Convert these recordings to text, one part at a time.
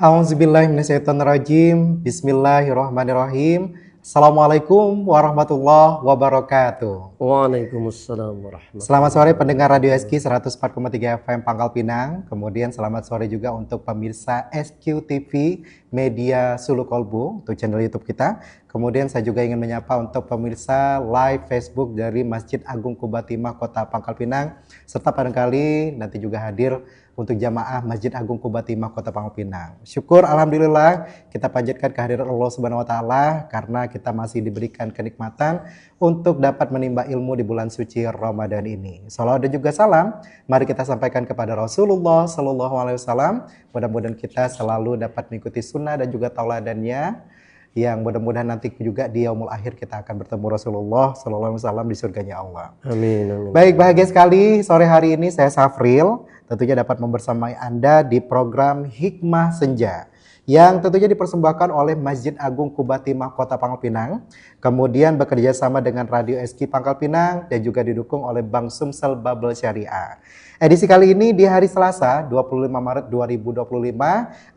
A'udzubillahiminasyaitonirrajim. Bismillahirrahmanirrahim. Assalamualaikum warahmatullahi wabarakatuh. Waalaikumsalam Selamat warahmatullahi sore pendengar Radio wabarakatuh. SQ 104,3 FM Pangkal Pinang. Kemudian selamat sore juga untuk pemirsa SQ TV Media Sulu Kolbu untuk channel YouTube kita. Kemudian saya juga ingin menyapa untuk pemirsa live Facebook dari Masjid Agung Qubatimah Kota Pangkal Pinang, serta barangkali nanti juga hadir untuk jamaah Masjid Agung Qubatimah Kota Pangkal Pinang. Syukur alhamdulillah kita panjatkan kehadiran Allah Subhanahu wa taala karena kita masih diberikan kenikmatan untuk dapat menimba ilmu di bulan suci Ramadan ini. Salawat dan juga salam mari kita sampaikan kepada Rasulullah sallallahu alaihi wasallam. Mudah-mudahan kita selalu dapat mengikuti sunnah dan juga tauladannya, yang mudah-mudahan nanti juga di yaumul akhir kita akan bertemu Rasulullah sallallahu alaihi wasallam di surganya Allah. Amin, amin. Baik, bahagia sekali sore hari ini saya Safril tentunya dapat membersamai Anda di program Hikmah Senja yang tentunya dipersembahkan oleh Masjid Agung Qubatimah Kota Pangkal Pinang, kemudian bekerja sama dengan Radio SQ Pangkal Pinang dan juga didukung oleh Bank Sumsel Bubble Syariah. Edisi kali ini di hari Selasa 25 Maret 2025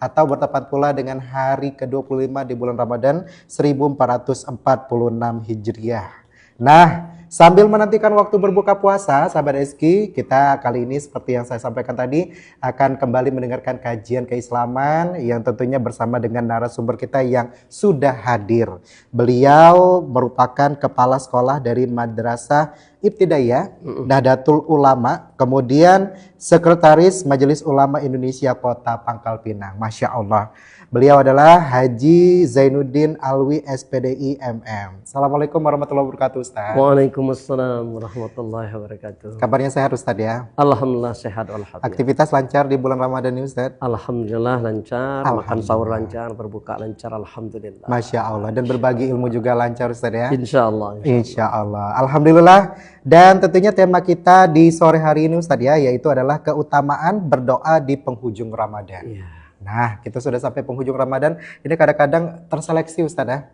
atau bertepat pula dengan hari ke-25 di bulan Ramadan 1446 Hijriah. Nah, sambil menantikan waktu berbuka puasa, sahabat SQ, kita kali ini seperti yang saya sampaikan tadi akan kembali mendengarkan kajian keislaman yang tentunya bersama dengan narasumber kita yang sudah hadir. Beliau merupakan kepala sekolah dari Madrasah Ibtidaiyah Nahdlatul Ulama, kemudian Sekretaris Majelis Ulama Indonesia Kota Pangkal Pinang. Masya Allah. Beliau adalah Haji Zainuddin Alwi SPDI MM. Assalamualaikum warahmatullahi wabarakatuh, Ustaz. Waalaikumsalam warahmatullahi wabarakatuh. Kabarnya sehat, Ustaz ya? Alhamdulillah sehat, alhamdulillah. Aktivitas lancar di bulan Ramadan ini, Ustaz? Alhamdulillah lancar, makan sahur lancar, berbuka lancar, alhamdulillah. Masya Allah. Dan berbagi ilmu juga lancar, Ustaz ya? Insya Allah. Insya Allah. Alhamdulillah. Dan tentunya tema kita di sore hari ini, Ustaz ya, yaitu adalah keutamaan berdoa di penghujung Ramadan. Ya. Nah, kita sudah sampai penghujung Ramadan. Ini kadang-kadang terseleksi, Ustaz ya.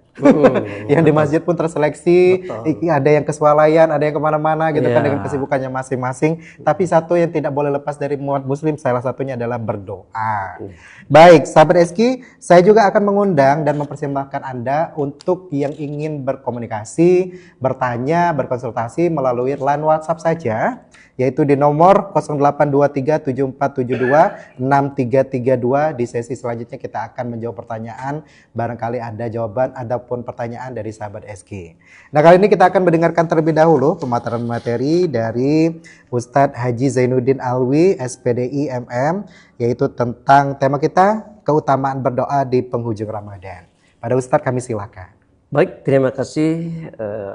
Yang di masjid pun terseleksi. Ada yang keswalayan, ada yang kemana-mana gitu kan dengan kesibukannya masing-masing. Tapi satu yang tidak boleh lepas dari umat muslim, salah satunya adalah berdoa. Baik, sahabat SQ, saya juga akan mengundang dan mempersembahkan Anda untuk yang ingin berkomunikasi, bertanya, berkonsultasi melalui line WhatsApp saja, yaitu di nomor 082374726332. Di sesi selanjutnya kita akan menjawab pertanyaan, barangkali ada jawaban ataupun pertanyaan dari sahabat SQ. Nah, kali ini kita akan mendengarkan terlebih dahulu pemaparan materi dari Ustadz Haji Zainuddin Alwi SPDI MM, yaitu tentang tema kita keutamaan berdoa di penghujung Ramadan. Pada Ustadz kami silakan. Baik, terima kasih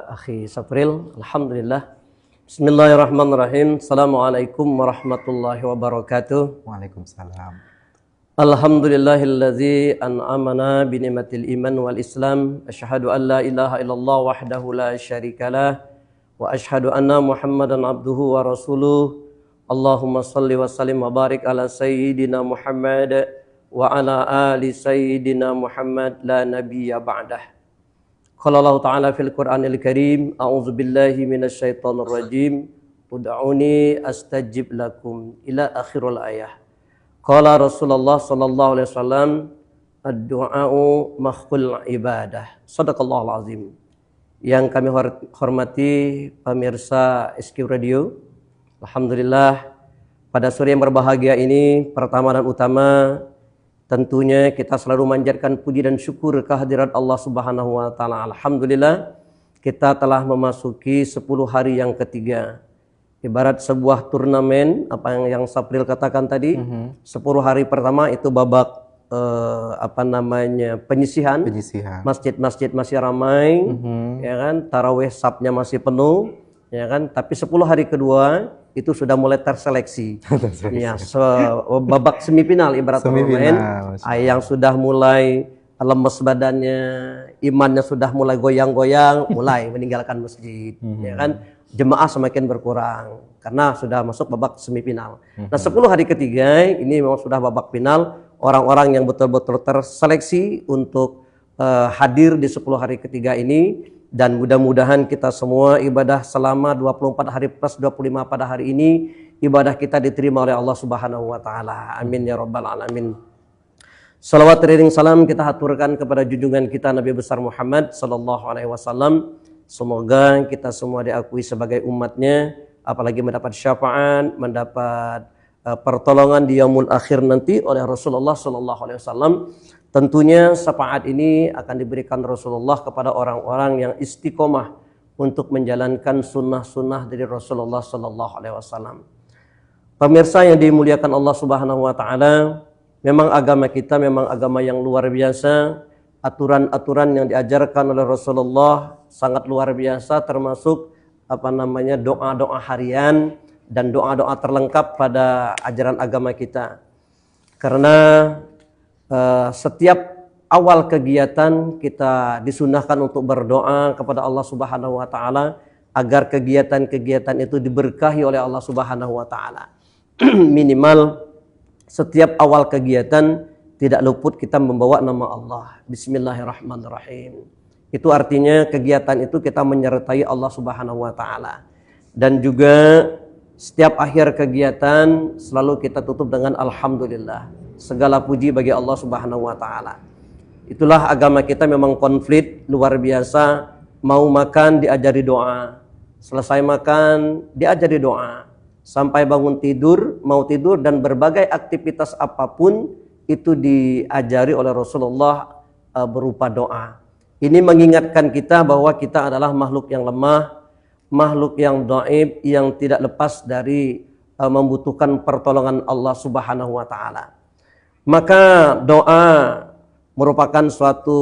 Akhi Safril. Alhamdulillah. Bismillahirrahmanirrahim. Assalamualaikum warahmatullahi wabarakatuh. Waalaikumsalam. Alhamdulillahilladzi an'amana bi ni'matil iman wal islam. Asyhadu an la ilaha illallah wahdahu la syarikalah wa asyhadu anna Muhammadan abduhu wa rasuluh. Allahumma shalli wa sallim wa barik ala sayyidina Muhammad wa ala ali sayyidina Muhammad la nabiyya ba'dah. Qala Allah Ta'ala fil Qur'anil Karim, a'udzu billahi minasyaitonir rajim. Ud'uni astajib lakum ila akhiril ayah. Qala Rasulullah sallallahu alaihi wasallam, ad-du'a'u makhul ibadah. Shadaqallahul azim. Yang kami hormati pemirsa SQ Radio, alhamdulillah pada sore yang berbahagia ini, pertama dan utama tentunya kita selalu manjatkan puji dan syukur kehadirat Allah Subhanahu wa taala. Alhamdulillah kita telah memasuki 10 hari yang ketiga. Ibarat sebuah turnamen, apa yang Sapril katakan tadi, 10 hari pertama itu babak penyisihan. Masjid-masjid masih ramai, ya kan, tarawih safnya masih penuh, ya kan. Tapi 10 hari kedua itu sudah mulai terseleksi. Ya, babak semifinal ibarat turnamen, yang sudah mulai lemes badannya, imannya sudah mulai goyang-goyang, mulai meninggalkan masjid, ya kan. Jemaah semakin berkurang karena sudah masuk babak semifinal. Nah, 10 hari ketiga ini memang sudah babak final, orang-orang yang betul-betul terseleksi untuk hadir di 10 hari ketiga ini, dan mudah-mudahan kita semua ibadah selama 24 hari plus 25 pada hari ini, ibadah kita diterima oleh Allah Subhanahu wa taala. Amin ya rabbal alamin. Salawat ring salam kita haturkan kepada junjungan kita Nabi besar Muhammad sallallahu alaihi wasallam. Semoga kita semua diakui sebagai umatnya, apalagi mendapat syafaat, mendapat pertolongan di yaumul akhir nanti oleh Rasulullah sallallahu alaihi wasallam. Tentunya syafaat ini akan diberikan Rasulullah kepada orang-orang yang istiqomah untuk menjalankan sunnah-sunnah dari Rasulullah sallallahu alaihi wasallam. Pemirsa yang dimuliakan Allah Subhanahu wa taala, memang agama kita memang agama yang luar biasa. Aturan-aturan yang diajarkan oleh Rasulullah sangat luar biasa, termasuk doa-doa harian dan doa-doa terlengkap pada ajaran agama kita. Karena setiap awal kegiatan kita disunahkan untuk berdoa kepada Allah Subhanahu wa taala agar kegiatan-kegiatan itu diberkahi oleh Allah Subhanahu wa taala. Minimal setiap awal kegiatan tidak luput kita membawa nama Allah. Bismillahirrahmanirrahim. Itu artinya kegiatan itu kita menyertai Allah Subhanahu wa taala. Dan juga setiap akhir kegiatan selalu kita tutup dengan alhamdulillah. Segala puji bagi Allah Subhanahu wa taala. Itulah agama kita memang konflik luar biasa. Mau makan diajari doa. Selesai makan diajari doa. Sampai bangun tidur, mau tidur dan berbagai aktivitas apapun itu diajari oleh Rasulullah berupa doa. Ini mengingatkan kita bahwa kita adalah makhluk yang lemah, makhluk yang dhaif, yang tidak lepas dari membutuhkan pertolongan Allah Subhanahu wa taala. Maka doa merupakan suatu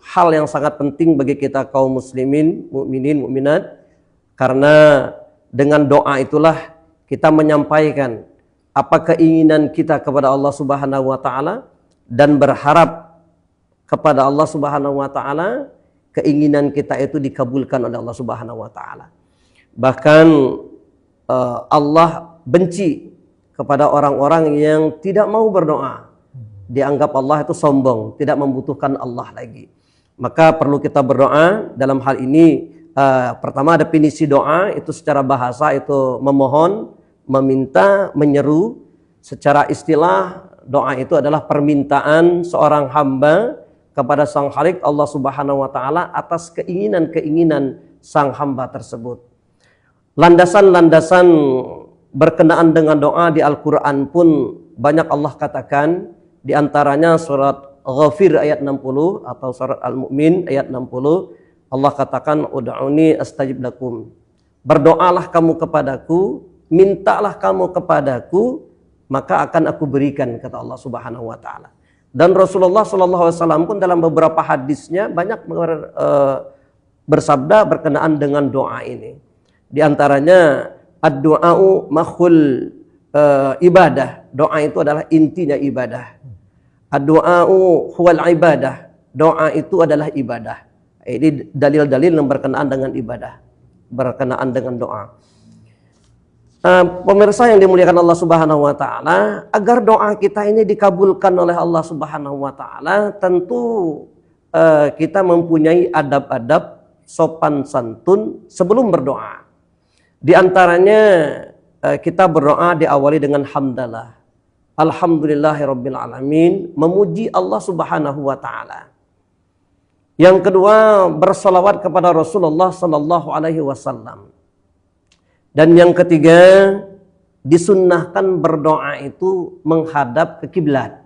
hal yang sangat penting bagi kita kaum muslimin, mukminin, mukminat, karena dengan doa itulah kita menyampaikan apa keinginan kita kepada Allah Subhanahu wa taala dan berharap kepada Allah Subhanahu wa taala keinginan kita itu dikabulkan oleh Allah Subhanahu wa taala. Bahkan Allah benci kepada orang-orang yang tidak mau berdoa. Dianggap Allah itu sombong, tidak membutuhkan Allah lagi. Maka perlu kita berdoa. Dalam hal ini pertama definisi doa itu secara bahasa itu memohon, meminta, menyeru. Secara istilah doa itu adalah permintaan seorang hamba kepada sang Khalik Allah Subhanahu wa taala atas keinginan-keinginan sang hamba tersebut. Landasan-landasan berkenaan dengan doa di Al-Qur'an pun banyak Allah katakan, di antaranya surat Ghafir ayat 60 atau surat Al-Mu'min ayat 60. Allah katakan ud'uni astajib lakum. Berdoalah kamu kepadaku, mintalah kamu kepadaku, maka akan aku berikan, kata Allah Subhanahu wa taala. Dan Rasulullah sallallahu alaihi wasallam pun dalam beberapa hadisnya banyak bersabda berkenaan dengan doa ini. Di antaranya ad-du'a'u makhul ibadah. Doa itu adalah intinya ibadah. Ad-du'a'u huwal ibadah. Doa itu adalah ibadah. Ini dalil-dalil yang berkenaan dengan ibadah, berkenaan dengan doa. Pemirsa yang dimuliakan Allah Subhanahu wa taala, agar doa kita ini dikabulkan oleh Allah Subhanahu wa taala, tentu kita mempunyai adab-adab sopan santun sebelum berdoa. Di antaranya kita berdoa diawali dengan hamdalah. Alhamdulillahirabbil alamin, memuji Allah Subhanahu wa taala. Yang kedua, bersalawat kepada Rasulullah sallallahu alaihi wasallam. Dan yang ketiga, disunnahkan berdoa itu menghadap ke kiblat.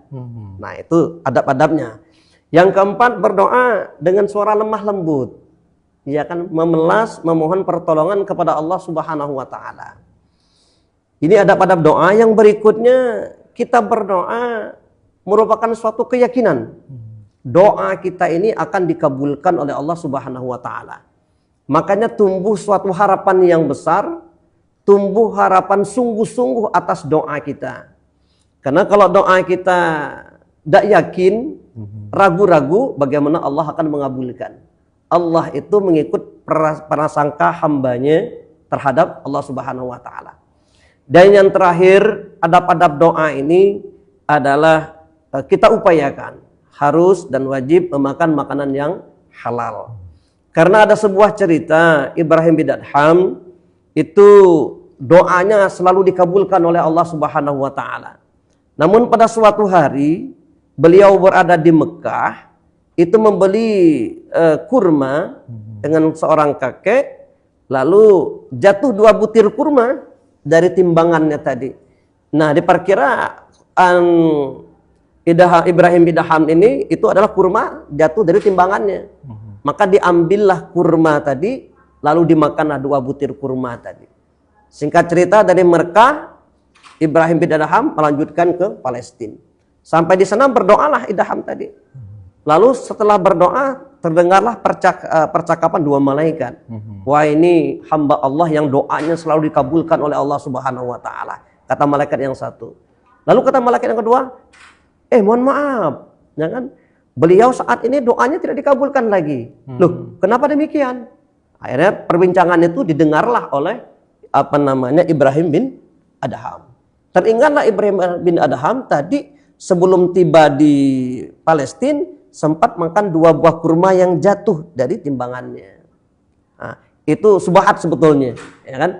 Nah, itu adab-adabnya. Yang keempat, berdoa dengan suara lemah lembut. Ya kan, memelas, memohon pertolongan kepada Allah Subhanahu wa taala. Ini adab-adab doa. Yang berikutnya, kita berdoa merupakan suatu keyakinan. Doa kita ini akan dikabulkan oleh Allah Subhanahu wa taala. Makanya tumbuh suatu harapan yang besar, tumbuh harapan sungguh-sungguh atas doa kita. Karena kalau doa kita tidak yakin, ragu-ragu, bagaimana Allah akan mengabulkan. Allah itu mengikut prasangka hambanya terhadap Allah Subhanahu wa taala. Dan yang terakhir, adab-adab doa ini adalah kita upayakan harus dan wajib memakan makanan yang halal. Karena ada sebuah cerita Ibrahim bin Adham, itu doanya selalu dikabulkan oleh Allah Subhanahu wa taala. Namun pada suatu hari beliau berada di Mekah, itu membeli kurma dengan seorang kakek, lalu jatuh 2 butir kurma dari timbangannya tadi. Nah, diperkiraan Ibrahim bin Adham ini itu adalah kurma jatuh dari timbangannya. Maka diambillah kurma tadi, lalu dimakanlah 2 butir kurma tadi. Singkat cerita, dari Mekah, Ibrahim bin Adham melanjutkan ke Palestina. Sampai di sana berdoalah Adham tadi. Lalu setelah berdoa, terdengarlah percakapan 2 malaikat. Wah, ini hamba Allah yang doanya selalu dikabulkan oleh Allah Subhanahu wa taala, kata malaikat yang satu. Lalu kata malaikat yang kedua, mohon maaf, ya kan? Beliau saat ini doanya tidak dikabulkan lagi. Loh, kenapa demikian? Akhirnya perbincangan itu didengarlah oleh Ibrahim bin Adham. Teringatlah Ibrahim bin Adham tadi sebelum tiba di Palestina sempat makan 2 buah kurma yang jatuh dari timbangannya. Nah, itu subhat sebetulnya, ya kan?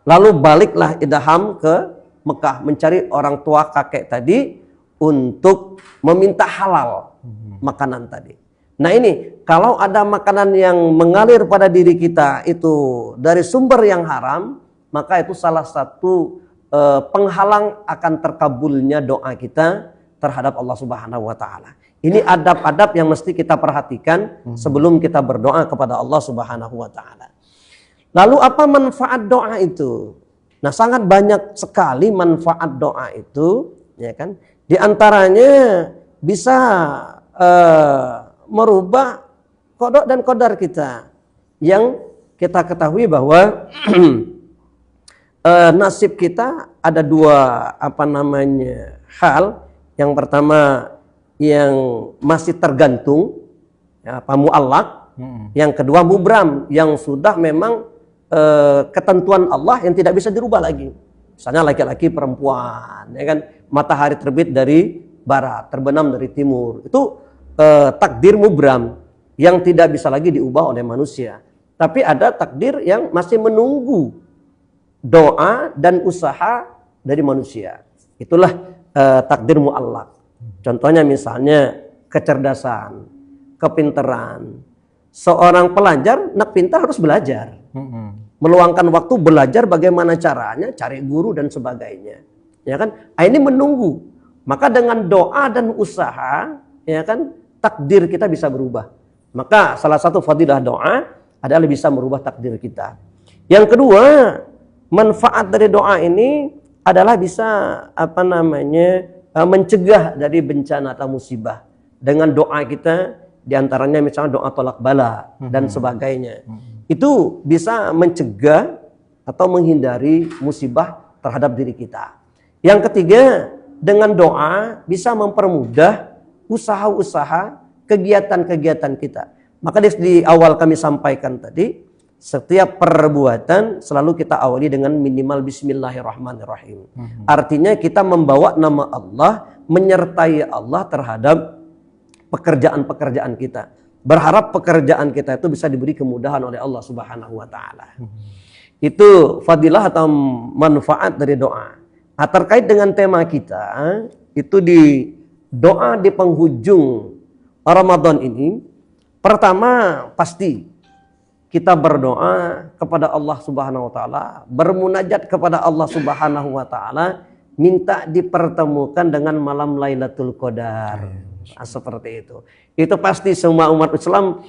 Lalu baliklah Adham ke Mekah mencari orang tua kakek tadi untuk meminta halal makanan tadi. Nah, ini kalau ada makanan yang mengalir pada diri kita itu dari sumber yang haram, maka itu salah satu penghalang akan terkabulnya doa kita terhadap Allah Subhanahu wa taala. Ini adab-adab yang mesti kita perhatikan sebelum kita berdoa kepada Allah Subhanahu wa taala. Lalu apa manfaat doa itu? Nah, sangat banyak sekali manfaat doa itu, ya kan? Di antaranya bisa merubah qada dan qadar kita. Yang kita ketahui bahwa nasib kita ada 2 hal. Yang pertama yang masih tergantung, ya, mu'allaq. Yang kedua mubram, yang sudah memang ketentuan Allah yang tidak bisa dirubah lagi. Misalnya laki-laki, perempuan, ya kan, matahari terbit dari barat, terbenam dari timur. Itu takdir mubram yang tidak bisa lagi diubah oleh manusia. Tapi ada takdir yang masih menunggu doa dan usaha dari manusia. Itulah takdir mu'allaq. Contohnya misalnya kecerdasan, kepintaran. Seorang pelajar nak pintar harus belajar. Meluangkan waktu belajar bagaimana caranya, cari guru dan sebagainya. Ya kan? Ini menunggu. Maka dengan doa dan usaha, ya kan, takdir kita bisa berubah. Maka salah satu fadilah doa adalah bisa merubah takdir kita. Yang kedua, manfaat dari doa ini adalah bisa mencegah dari bencana atau musibah. Dengan doa kita, diantaranya misalnya doa tolak bala dan sebagainya. Itu bisa mencegah atau menghindari musibah terhadap diri kita. Yang ketiga, dengan doa bisa mempermudah usaha-usaha, kegiatan-kegiatan kita. Maka di awal kami sampaikan tadi, setiap perbuatan selalu kita awali dengan minimal bismillahirrahmanirrahim. Artinya kita membawa nama Allah, menyertai Allah terhadap pekerjaan-pekerjaan kita. Berharap pekerjaan kita itu bisa diberi kemudahan oleh Allah Subhanahu wa taala. Itu fadilah atau manfaat dari doa. Nah, terkait dengan tema kita, itu di doa di penghujung Ramadan ini, pertama pasti kita berdoa kepada Allah Subhanahu wa taala, bermunajat kepada Allah Subhanahu wa taala, minta dipertemukan dengan malam Lailatul Qadar. Nah, seperti itu. Itu pasti semua umat Islam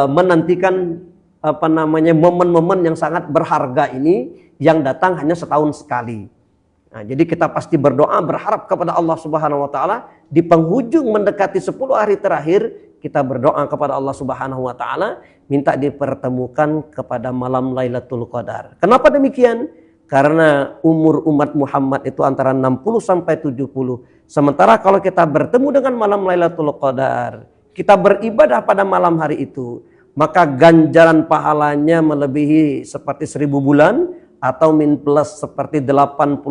menantikan momen-momen yang sangat berharga ini yang datang hanya setahun sekali. Nah, jadi kita pasti berdoa berharap kepada Allah Subhanahu wa taala di penghujung mendekati 10 hari terakhir, kita berdoa kepada Allah Subhanahu wa taala minta dipertemukan kepada malam Lailatul Qadar. Kenapa demikian? Karena umur umat Muhammad itu antara 60 sampai 70. Sementara kalau kita bertemu dengan malam Lailatul Qadar, kita beribadah pada malam hari itu, maka ganjaran pahalanya melebihi seperti 1000 bulan atau min plus seperti 83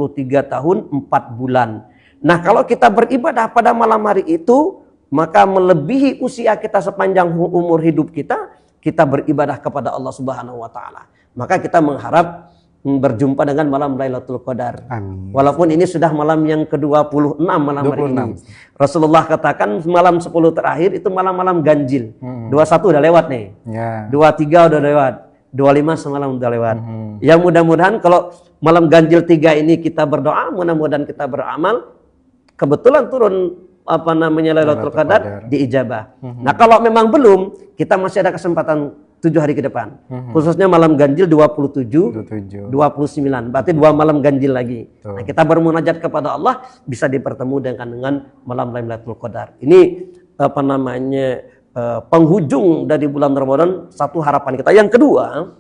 tahun 4 bulan. Nah, kalau kita beribadah pada malam hari itu, maka melebihi usia kita sepanjang umur hidup kita, kita beribadah kepada Allah Subhanahu wa taala. Maka kita mengharap berjumpa dengan malam Lailatul Qadar. Amin. Walaupun ini sudah malam yang ke-26 malam hari ini. Rasulullah katakan malam 10 terakhir itu malam-malam ganjil. 21 udah lewat nih. Ya. 23 udah lewat. 25 semalam udah lewat. Yang mudah-mudahan kalau malam ganjil 3 ini kita berdoa, mudah-mudahan kita beramal, kebetulan turun Lailatul Qadar diijabah. Nah, kalau memang belum, kita masih ada kesempatan 7 hari ke depan. Khususnya malam ganjil 27, 29. Berarti 2 malam ganjil lagi. Nah, kita bermunajat kepada Allah bisa dipertemu dengan malam Lailatul Qadar. Ini penghujung dari bulan Ramadan, satu harapan kita. Yang kedua,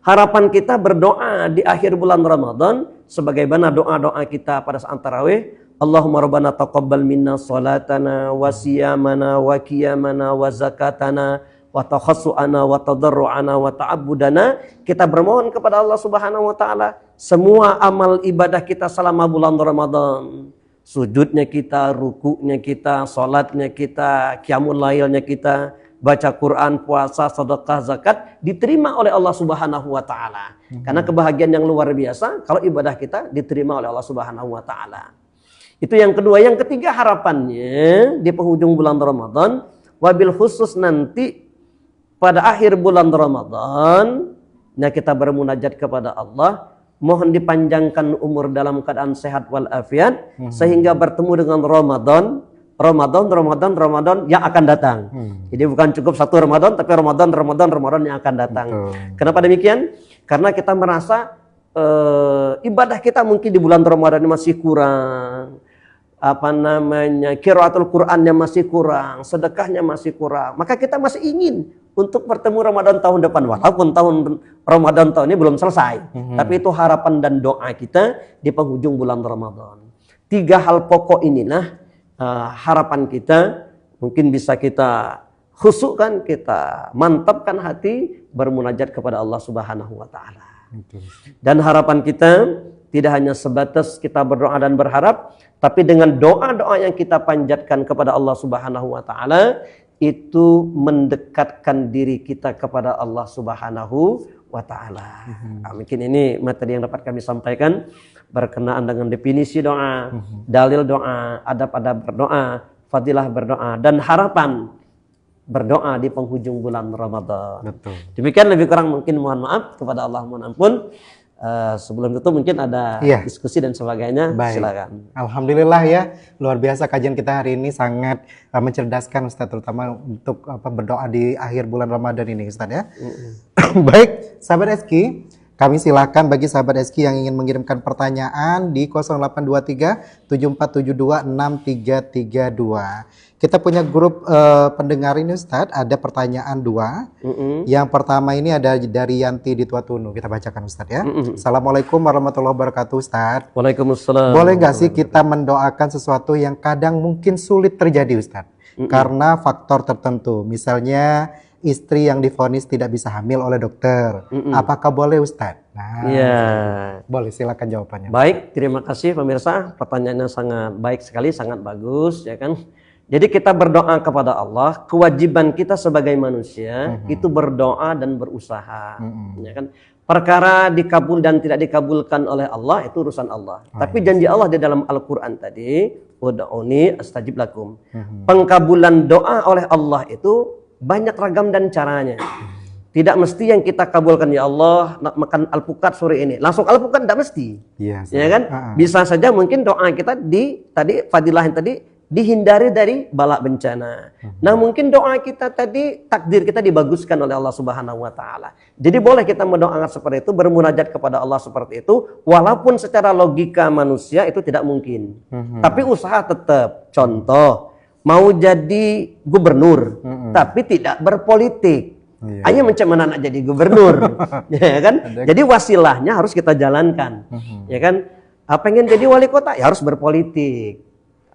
harapan kita berdoa di akhir bulan Ramadan sebagaimana doa-doa kita pada saat tarawih. Allahumma rabbana taqabbal minna salatana wa siyamana wa qiyamana wa zakatana wa takhassu'ana wa tadarru'ana wa ta'abbudana. Kita bermohon kepada Allah Subhanahu wa taala semua amal ibadah kita selama bulan Ramadan. Sujudnya kita, rukuknya kita, salatnya kita, qiyamul lailnya kita, baca Quran, puasa, sedekah, zakat diterima oleh Allah Subhanahu wa taala. Karena kebahagiaan yang luar biasa kalau ibadah kita diterima oleh Allah Subhanahu wa taala. Itu yang kedua. Yang ketiga harapannya di penghujung bulan Ramadan, wabil khusus nanti pada akhir bulan Ramadan, nah kita bermunajat kepada Allah, mohon dipanjangkan umur dalam keadaan sehat walafiat sehingga bertemu dengan Ramadan yang akan datang. Jadi bukan cukup satu Ramadan, tapi Ramadan yang akan datang. Kenapa demikian? Karena kita merasa ibadah kita mungkin di bulan Ramadan ini masih kurang. Qiraatul Qur'annya masih kurang, sedekahnya masih kurang. Maka kita masih ingin untuk bertemu Ramadan tahun depan, walaupun Ramadan tahun ini belum selesai. Tapi itu harapan dan doa kita di penghujung bulan Ramadan. 3 hal pokok inilah harapan kita, mungkin bisa kita khusukkan, kita mantapkan hati bermunajat kepada Allah Subhanahu wa taala. Dan harapan kita tidak hanya sebatas kita berdoa dan berharap, tapi dengan doa-doa yang kita panjatkan kepada Allah Subhanahu wa taala itu mendekatkan diri kita kepada Allah Subhanahu wa taala. Mungkin ini materi yang dapat kami sampaikan berkenaan dengan definisi doa, dalil doa, adab-adab berdoa, fadilah berdoa, dan harapan berdoa di penghujung bulan Ramadan. Betul. Demikian, lebih kurang mungkin mohon maaf, kepada Allah mohon ampun. Sebelum itu mungkin ada diskusi dan sebagainya. Baik. Silakan. Alhamdulillah ya, luar biasa kajian kita hari ini, sangat mencerdaskan Ustaz, terutama untuk berdoa di akhir bulan Ramadan ini Ustaz ya. Baik, sahabat SQ, kami silakan bagi sahabat SQ yang ingin mengirimkan pertanyaan di 0823 7472 6332. Kita punya grup pendengar ini Ustaz, ada pertanyaan 2. Yang pertama ini ada dari Yanti di Tuatunu. Kita bacakan Ustaz ya. Assalamualaikum warahmatullahi wabarakatuh Ustaz. Waalaikumsalam. Boleh nggak sih kita mendoakan sesuatu yang kadang mungkin sulit terjadi Ustaz? Karena faktor tertentu. Misalnya istri yang divonis tidak bisa hamil oleh dokter. Apakah boleh Ustaz? Nah, ya. Boleh, silakan jawabannya. Baik, terima kasih pemirsa. Pertanyaannya sangat baik sekali, sangat bagus ya kan. Jadi kita berdoa kepada Allah, kewajiban kita sebagai manusia itu berdoa dan berusaha, ya kan. Perkara dikabul dan tidak dikabulkan oleh Allah itu urusan Allah. Tapi janji Allah di dalam Al-Qur'an tadi, ud'uni astajib lakum. Pengkabulan doa oleh Allah itu banyak ragam dan caranya. Tidak mesti yang kita kabulkan, ya Allah nak makan alpukat sore ini, langsung alpukat, tidak mesti. Ya kan? Bisa saja mungkin doa kita tadi fadilah yang tadi dihindari dari bala bencana. Nah, mungkin doa kita tadi, takdir kita dibaguskan oleh Allah Subhanahu wa taala. Jadi boleh kita mendoakan seperti itu, bermunajat kepada Allah seperti itu, walaupun secara logika manusia itu tidak mungkin. Tapi usaha tetap. Contoh, mau jadi gubernur, tapi tidak berpolitik. Hanya macam mana nak jadi gubernur, ya kan? Jadi wasilahnya harus kita jalankan, ya kan? Pengen jadi wali kota, ya harus berpolitik.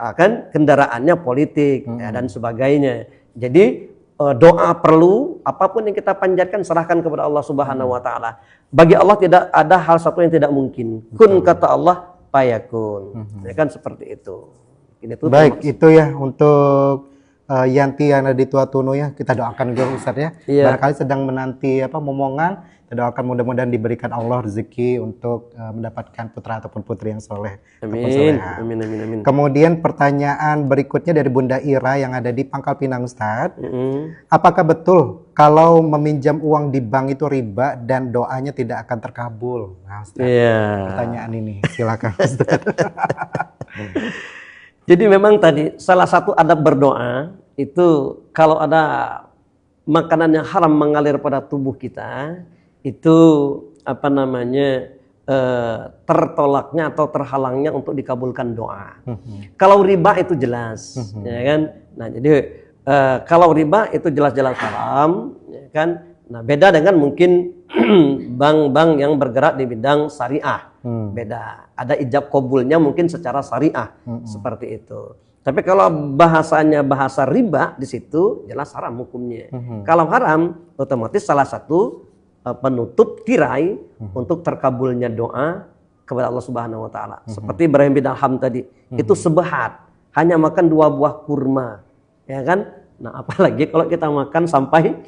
Kan kendaraannya politik ya, dan sebagainya. Jadi doa perlu, apapun yang kita panjatkan serahkan kepada Allah Subhanahu wa taala. Bagi Allah tidak ada hal satu yang tidak mungkin. Kun kata Allah payakun. Ya kan, seperti itu. Ini baik, itu ya untuk Yanti yang ada di Tuatunu ya, kita doakan juga Ustaz ya. Barangkali sedang menanti momongan, Kita doakan mudah-mudahan diberikan Allah rezeki untuk mendapatkan putra ataupun putri yang soleh. Amin. Amin, amin, amin. Kemudian pertanyaan berikutnya dari Bunda Ira yang ada di Pangkal Pinang, Ustadz. Apakah betul kalau meminjam uang di bank itu riba dan doanya tidak akan terkabul? Nah, Ustadz, pertanyaan ini silakan, Ustadz. Jadi memang tadi salah satu adab berdoa itu kalau ada makanan yang haram mengalir pada tubuh kita, itu tertolaknya atau terhalangnya untuk dikabulkan doa. Kalau riba itu jelas, ya kan. Nah jadi kalau riba itu jelas-jelas haram, ya kan. Nah beda dengan mungkin bank-bank yang bergerak di bidang syariah, beda. Ada ijab kabulnya mungkin secara syariah seperti itu. Tapi kalau bahasanya bahasa riba di situ jelas haram hukumnya. Kalau haram, otomatis salah satu penutup tirai untuk terkabulnya doa kepada Allah Subhanahu Wa Taala. Seperti Ibrahim bin Adham tadi, itu sebehat hanya makan 2 buah kurma, ya kan? Nah apalagi kalau kita makan sampai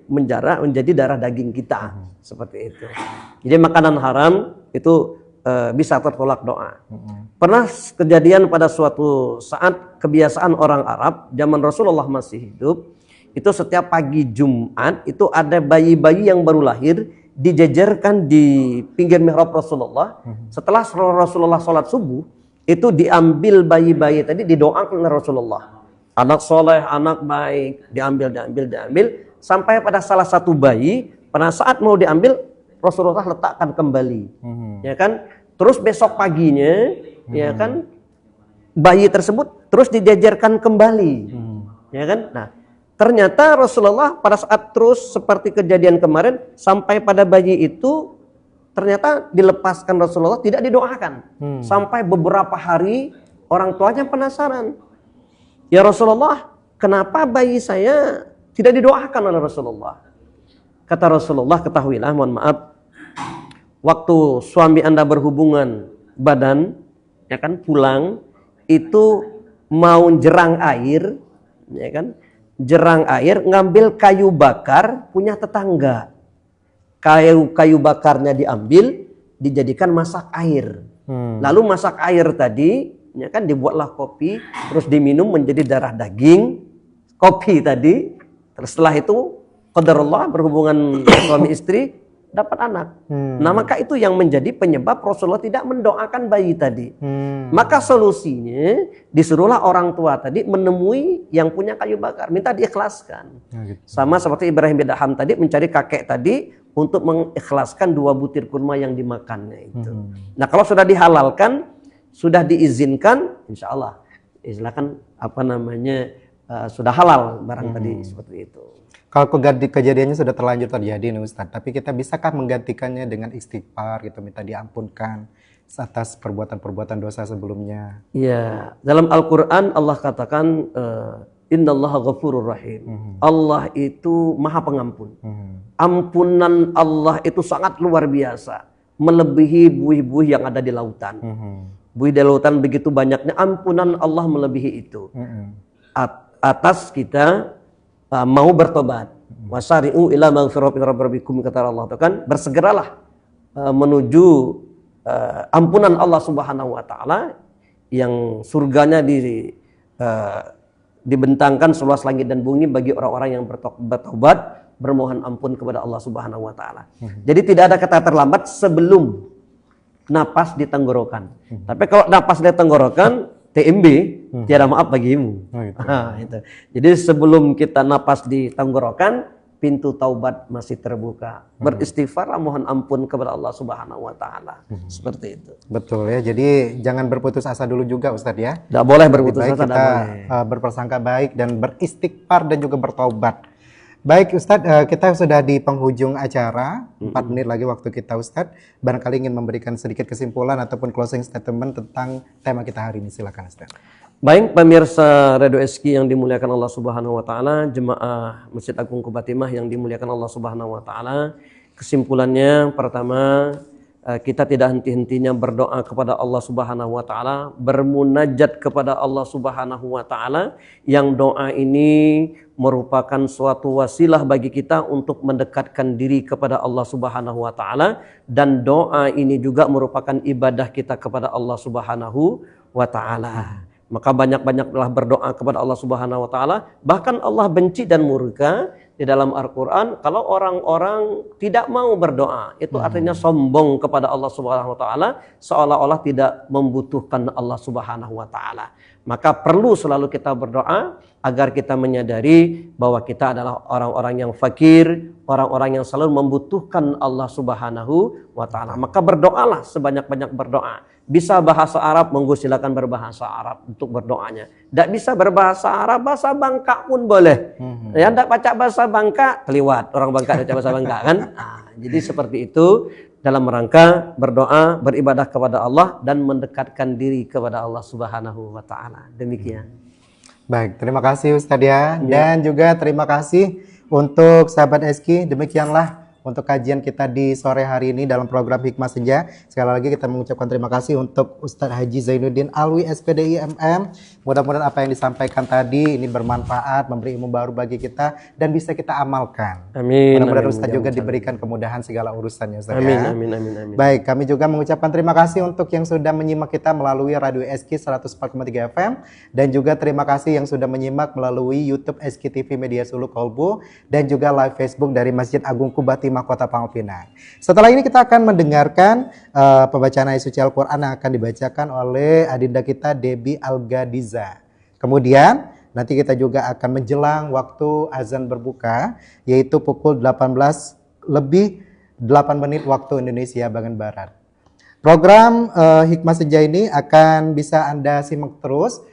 menjadi darah daging kita, seperti itu. Jadi makanan haram itu bisa tertolak doa. Pernah kejadian pada suatu saat kebiasaan orang Arab zaman Rasulullah masih hidup, itu setiap pagi Jumat itu ada bayi-bayi yang baru lahir dijejerkan di pinggir mihrab Rasulullah. Setelah Rasulullah sholat subuh itu diambil bayi-bayi tadi, didoakan oleh Rasulullah. Anak soleh, anak baik, diambil sampai pada salah satu bayi pada saat mau diambil Rasulullah letakkan kembali, ya kan. Terus besok paginya, ya kan, bayi tersebut terus dijajarkan kembali, ya kan. Nah, ternyata Rasulullah pada saat terus seperti kejadian kemarin sampai pada bayi itu ternyata dilepaskan Rasulullah, tidak didoakan. Sampai beberapa hari orang tuanya penasaran, ya Rasulullah, kenapa bayi saya tidak didoakan oleh Rasulullah? Kata Rasulullah, ketahuilah, mohon maaf, waktu suami Anda berhubungan badan, ya kan, pulang, itu mau jerang air, ya kan, jerang air, ngambil kayu bakar punya tetangga. Kayu bakarnya diambil, dijadikan masak air. Lalu masak air tadi, ya kan, dibuatlah kopi, terus diminum menjadi darah daging, kopi tadi. Terus setelah itu qadarullah berhubungan suami istri dapat anak. Nah maka itu yang menjadi penyebab Rasulullah tidak mendoakan bayi tadi. Maka solusinya disuruhlah orang tua tadi menemui yang punya kayu bakar, minta diikhlaskan. Sama seperti Ibrahim bin Adham tadi mencari kakek tadi untuk mengikhlaskan 2 butir kurma yang dimakannya itu. Nah kalau sudah dihalalkan, sudah diizinkan, insya Allah silakan sudah halal barang tadi, seperti itu. Kalau kejadiannya sudah terlanjur terjadi nih Ustadz, tapi kita bisakah menggantikannya dengan istighfar gitu, minta diampunkan atas perbuatan-perbuatan dosa sebelumnya? Iya, dalam Al-Quran Allah katakan innallaha ghafurur rahim. Allah itu maha pengampun. Ampunan Allah itu sangat luar biasa, melebihi buih-buih yang ada di lautan. Buih di lautan begitu banyaknya, ampunan Allah melebihi itu. Atas kita mau bertobat. Wasari'u ila maghfiratin rabbikum, kata Allah itu kan, bersegeralah menuju ampunan Allah Subhanahu wa taala yang surganya dibentangkan seluas langit dan bumi bagi orang-orang yang bertobat, bermohon ampun kepada Allah Subhanahu wa taala. Jadi tidak ada kata terlambat sebelum napas di tenggorokan. Tapi kalau napas di tenggorokan TMB, tiada maaf bagimu. Nah, itu. Jadi sebelum kita napas di tenggorokan, pintu taubat masih terbuka. Beristighfar, mohon ampun kepada Allah Subhanahu wa taala. Seperti itu. Betul ya. Jadi jangan berputus asa dulu juga Ustadz ya. Tidak boleh berputus asa, kita berprasangka baik dan beristighfar dan juga bertaubat. Baik Ustadz, kita sudah di penghujung acara, 4 menit lagi waktu kita Ustadz. Barangkali ingin memberikan sedikit kesimpulan ataupun closing statement tentang tema kita hari ini, silakan Ustadz. Baik pemirsa Radio SK yang dimuliakan Allah Subhanahu wa taala, jemaah Masjid Agung Qubatimah yang dimuliakan Allah Subhanahu wa taala. Kesimpulannya pertama, kita tidak henti-hentinya berdoa kepada Allah Subhanahu wa taala, bermunajat kepada Allah Subhanahu wa taala, yang doa ini merupakan suatu wasilah bagi kita untuk mendekatkan diri kepada Allah Subhanahu wa taala, dan doa ini juga merupakan ibadah kita kepada Allah Subhanahu wa taala. Maka banyak-banyaklah berdoa kepada Allah Subhanahu wa taala. Bahkan Allah benci dan murka di dalam Al-Quran kalau orang-orang tidak mau berdoa. Itu artinya sombong kepada Allah Subhanahu wa taala, seolah-olah tidak membutuhkan Allah Subhanahu wa taala. Maka perlu selalu kita berdoa agar kita menyadari bahwa kita adalah orang-orang yang fakir, orang-orang yang selalu membutuhkan Allah Subhanahu wa taala. Maka berdoalah sebanyak-banyak berdoa. Bisa bahasa Arab, monggo silakan berbahasa Arab untuk berdoanya. Tidak bisa berbahasa Arab, bahasa Bangka pun boleh. Ya, tidak baca bahasa Bangka, keliwat. Orang Bangka baca bahasa Bangka kan. Jadi seperti itu dalam rangka berdoa, beribadah kepada Allah dan mendekatkan diri kepada Allah Subhanahu wa taala. Demikian. Baik, terima kasih Ustadz ya. Dan juga terima kasih untuk sahabat Eski. Demikianlah untuk kajian kita di sore hari ini dalam program Hikmah Senja. Sekali lagi kita mengucapkan terima kasih untuk Ustadz Haji Zainuddin Alwi SPDI MM. Mudah-mudahan apa yang disampaikan tadi ini bermanfaat, memberi ilmu baru bagi kita dan bisa kita amalkan. Amin. Mudah-mudahan Ustadz juga diberikan kemudahan segala urusannya Ustadz amin, ya. Amin, amin, amin. Baik, kami juga mengucapkan terima kasih untuk yang sudah menyimak kita melalui Radio SK 104,3 FM dan juga terima kasih yang sudah menyimak melalui YouTube SK TV Media Sulu Kolbu dan juga live Facebook dari Masjid Agung Kubati Kota Pangkal Pinang. Setelah ini kita akan mendengarkan pembacaan ayat suci Al-Quran yang akan dibacakan oleh adinda kita Debbie Algadiza. Kemudian nanti kita juga akan menjelang waktu azan berbuka yaitu pukul 18 lebih 8 menit waktu Indonesia bagian Barat. Program Hikmah Senja ini akan bisa Anda simak terus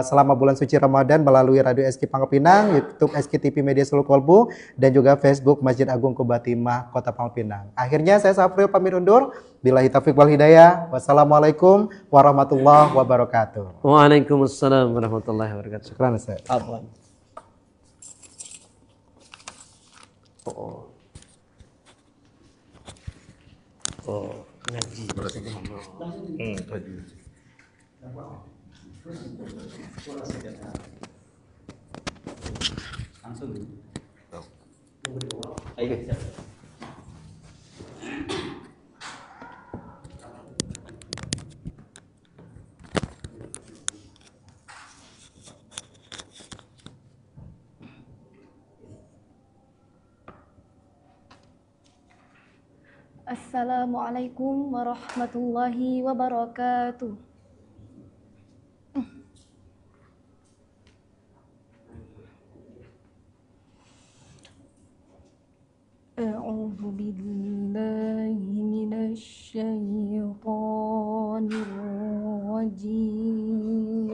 selama bulan suci Ramadan melalui Radio SK Pangkal Pinang, YouTube SK TV Media Sulu Kolbu, dan juga Facebook Masjid Agung Kubatimah Kota Pangkal Pinang. Akhirnya saya Safril pamit undur. Billahi taufiq wal hidayah. Wassalamualaikum warahmatullahi wabarakatuh. Waalaikumsalam warahmatullahi wabarakatuh. Syukran Ustaz. Afwan. Ngaji. Langsung. Ayo. Assalamualaikum warahmatullahi wabarakatuh. A'udzu billahi minasy syaithanir rajim.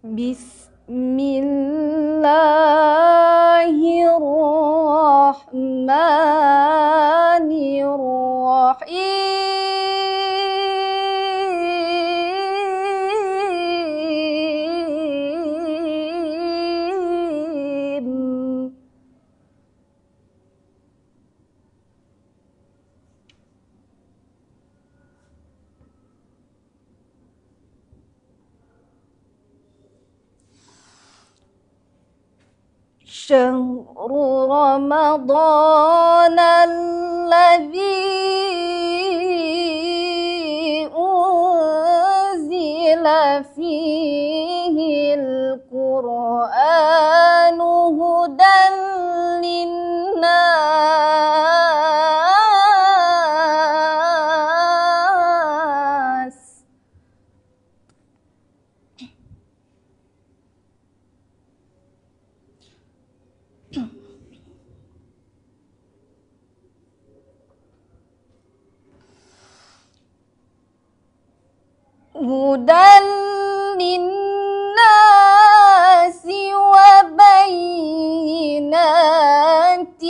Bismillahirrahmanirrahim. شهر رمضان الذي أنزل فيه القرآن هدى للناس هدى للناس وبينات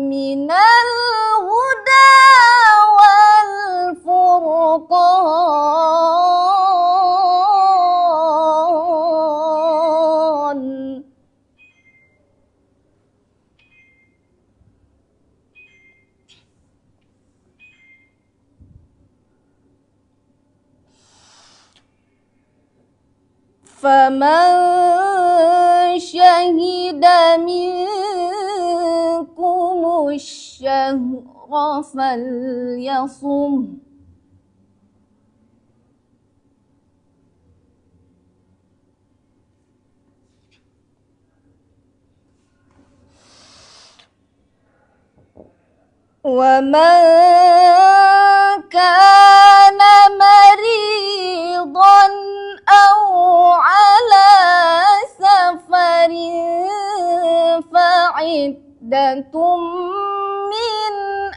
من الهدى والفرقان فمن شهد منكم الشهر فليصم ومن كان مريضا أو على سفر فعدة من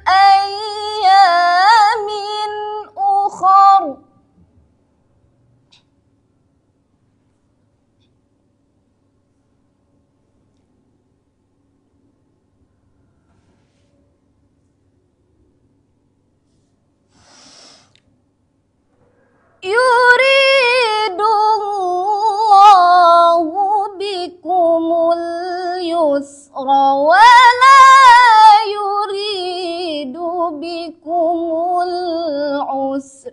أيام أخر يريد الله بكم اليسر ولا يريد بكم العسر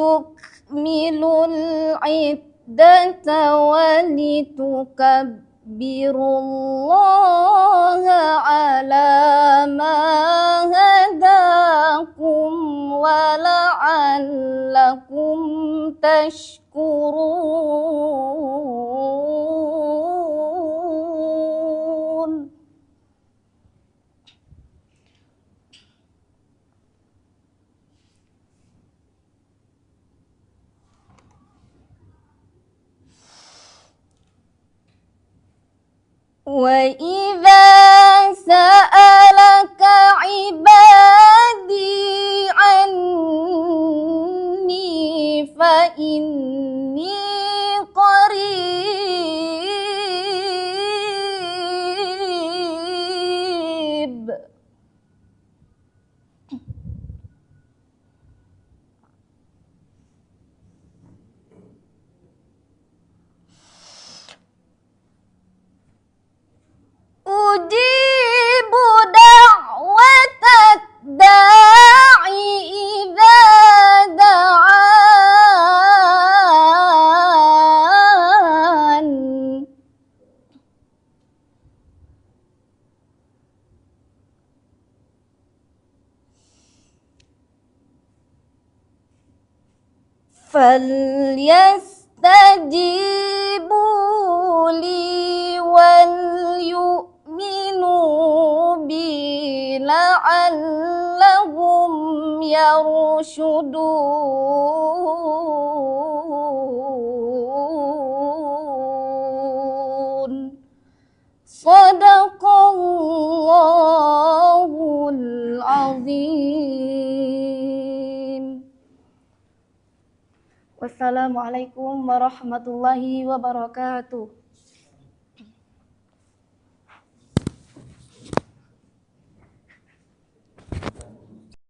ولتكملوا العدة ولتكبروا الله على ما هداكم ولعلكم تشكرون وإذا سألك عبادي عني فإني قريب أجيب دعوة الداعي إذا دعان فليستجيبوا لي وليؤمنوا بي لعلهم يرشدون صدق الله العظيم. Wassalamualaikum warahmatullahi wabarakatuh.